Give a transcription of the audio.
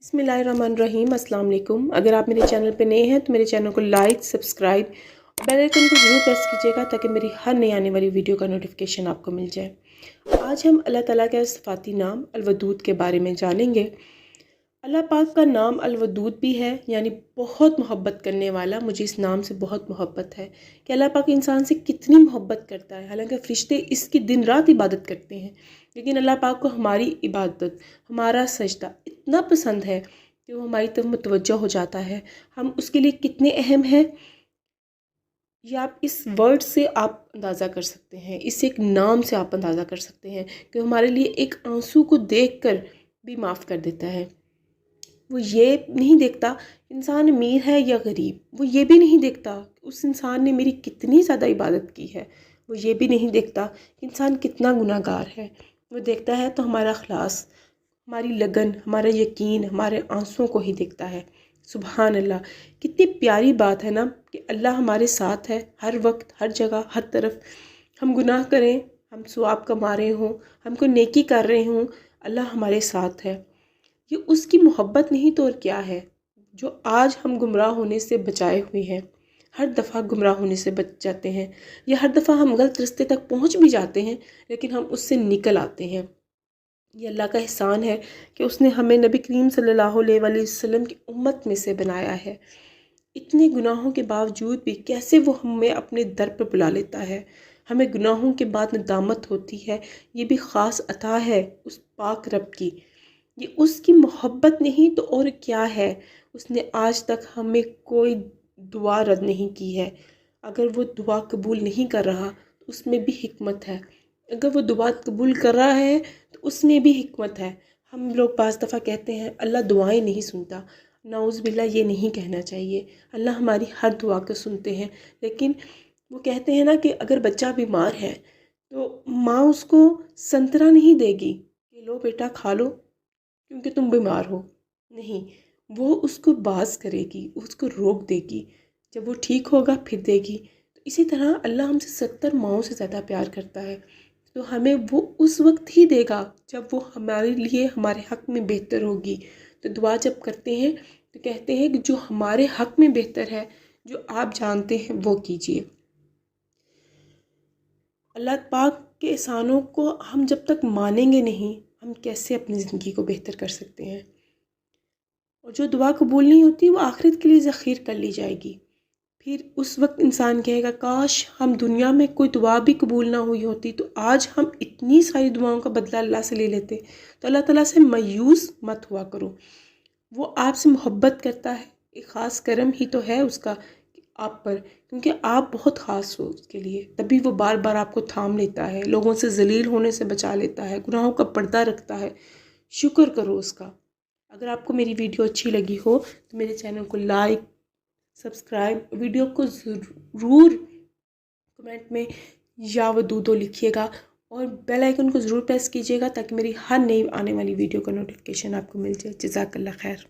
बिस्मिल्लाहिर्रहमानिर्रहीम। अस्सलाम वालेकुम। अगर आप मेरे चैनल पे नए हैं तो मेरे चैनल को लाइक, सब्सक्राइब और बेल आइकन को ज़रूर प्रेस कीजिएगा ताकि मेरी हर नई आने वाली वीडियो का नोटिफिकेशन आपको मिल जाए। आज हम अल्लाह ताला के सिफ़ाती नाम अल-वदूद के बारे में जानेंगे। अल्लाह पाक का नाम अल-वदूद भी है, यानी बहुत मोहब्बत करने वाला। मुझे इस नाम से बहुत मोहब्बत है कि अल्लाह पाक इंसान से कितनी मोहब्बत करता है। हालांकि फ़रिश्ते इसकी दिन रात इबादत करते हैं, लेकिन अल्लाह पाक को हमारी इबादत, हमारा सजदा इतना पसंद है कि वो हमारी तरफ मुतवज्जह हो जाता है। हम उसके लिए कितने अहम हैं, ये आप इस वर्ड से आप अंदाज़ा कर सकते हैं, इस एक नाम से आप अंदाज़ा कर सकते हैं कि हमारे लिए एक आंसू को देखकर भी माफ़ कर देता है। वो ये नहीं देखता इंसान अमीर है या गरीब, वो ये भी नहीं देखता उस इंसान ने मेरी कितनी ज़्यादा इबादत की है, वो ये भी नहीं देखता कि इंसान कितना गुनाहगार है। वो देखता है तो हमारा अखलास, हमारी लगन, हमारा यकीन, हमारे आंसुओं को ही देखता है। सुभान अल्लाह, कितनी प्यारी बात है ना कि अल्लाह हमारे साथ है हर वक्त, हर जगह, हर तरफ। हम गुनाह करें, हम सवाब कमा रहे हों, हम कोई नेकी कर रहे हों, अल्लाह हमारे साथ है। ये उसकी मोहब्बत नहीं तो और क्या है, जो आज हम गुमराह होने से बचाए हुए हैं। हर दफ़ा गुमराह होने से बच जाते हैं, या हर दफ़ा हम गलत रास्ते तक पहुंच भी जाते हैं लेकिन हम उससे निकल आते हैं। ये अल्लाह का एहसान है कि उसने हमें नबी करीम सल्लल्लाहु अलैहि वसल्लम की उम्मत में से बनाया है। इतने गुनाहों के बावजूद भी कैसे वो हमें अपने दर पर बुला लेता है। हमें गुनाहों के बाद नदामत होती है, ये भी ख़ास अता है उस पाक रब की। ये उसकी मोहब्बत नहीं तो और क्या है। उसने आज तक हमें कोई दुआ रद्द नहीं की है। अगर वो दुआ कबूल नहीं कर रहा तो उसमें भी हिकमत है, अगर वो दुआ कबूल कर रहा है तो उसमें भी हिकमत है। हम लोग बाज़ दफ़ा कहते हैं अल्लाह दुआएं नहीं सुनता, नाउज़ बिल्ला ये नहीं कहना चाहिए। अल्लाह हमारी हर दुआ को सुनते हैं, लेकिन वो कहते हैं ना कि अगर बच्चा बीमार है तो माँ उसको संतरा नहीं देगी कि लो बेटा खा लो क्योंकि तुम बीमार हो। नहीं, वो उसको बाज़ करेगी, उसको रोक देगी, जब वो ठीक होगा फिर देगी। तो इसी तरह अल्लाह हमसे 70 माओं से ज़्यादा प्यार करता है, तो हमें वो उस वक्त ही देगा जब वो हमारे लिए हमारे हक़ में बेहतर होगी। तो दुआ जब करते हैं तो कहते हैं कि जो हमारे हक़ में बेहतर है, जो आप जानते हैं वो कीजिए। अल्लाह पाक के एहसानों को हम जब तक मानेंगे नहीं, हम कैसे अपनी ज़िंदगी को बेहतर कर सकते हैं। और जो दुआ कबूल नहीं होती वो आखिरत के लिए ज़ख़ीर कर ली जाएगी। फिर उस वक्त इंसान कहेगा काश हम दुनिया में कोई दुआ भी कबूल ना हुई होती तो आज हम इतनी सारी दुआओं का बदला अल्लाह से ले लेते। तो अल्लाह ताला से मायूस मत हुआ करो, वो आपसे मोहब्बत करता है। एक ख़ास करम ही तो है उसका आप पर, क्योंकि आप बहुत ख़ास हो उसके लिए, तभी वो बार बार आपको थाम लेता है, लोगों से जलील होने से बचा लेता है, गुनाहों का पर्दा रखता है। शुक्र करो उसका। अगर आपको मेरी वीडियो अच्छी लगी हो तो मेरे चैनल को लाइक, सब्सक्राइब, वीडियो को ज़रूर कमेंट में या वदूदो लिखिएगा और बेल आइकन को ज़रूर प्रेस कीजिएगा ताकि मेरी हर नई आने वाली वीडियो का नोटिफिकेशन आपको मिल जाए। जज़ाकल्लाह खैर।